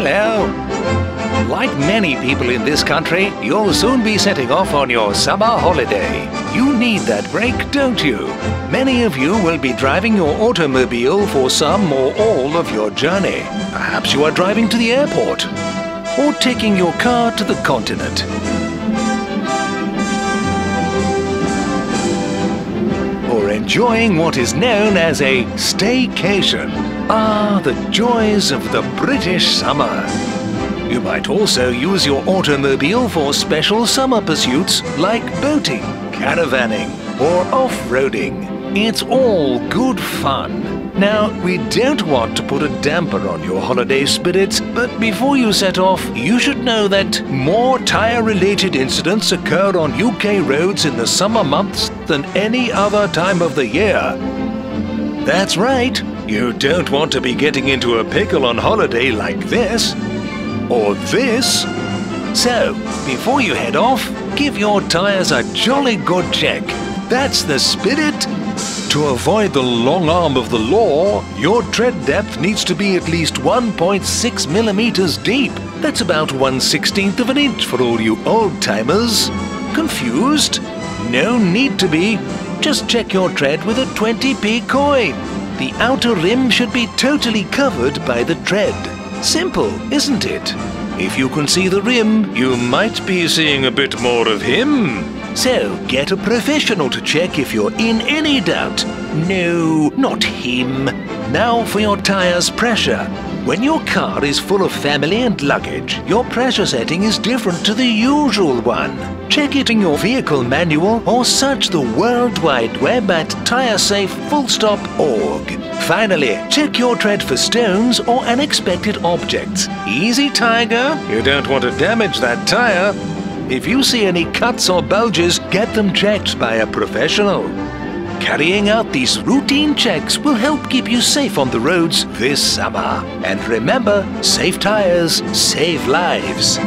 Hello! Like many people in this country, you'll soon be setting off on your summer holiday. You need that break, don't you? Many of you will be driving your automobile for some or all of your journey. Perhaps you are driving to the airport or taking your car to the continent. Or enjoying what is known as a staycation. Ah, the joys of the British summer. You might also use your automobile for special summer pursuits like boating, caravanning or off-roading. It's all good fun. Now, we don't want to put a damper on your holiday spirits, but before you set off, you should know that more tyre-related incidents occur on UK roads in the summer months than any other time of the year. That's right, you don't want to be getting into a pickle on holiday like this. Or this. So, before you head off, give your tyres a jolly good check. That's the spirit. To avoid the long arm of the law, your tread depth needs to be at least 1.6 millimeters deep. That's about 1/16 of an inch for all you old-timers. Confused? No need to be. Just check your tread with a 20p coin. The outer rim should be totally covered by the tread. Simple, isn't it? If you can see the rim, you might be seeing a bit more of him. So, get a professional to check if you're in any doubt. No, not him. Now for your tyre's pressure. When your car is full of family and luggage, your pressure setting is different to the usual one. Check it in your vehicle manual or search the World Wide Web at TyreSafe.org. Finally, check your tread for stones or unexpected objects. Easy, Tiger. You don't want to damage that tire. If you see any cuts or bulges, get them checked by a professional. Carrying out these routine checks will help keep you safe on the roads this summer. And remember, safe tires save lives.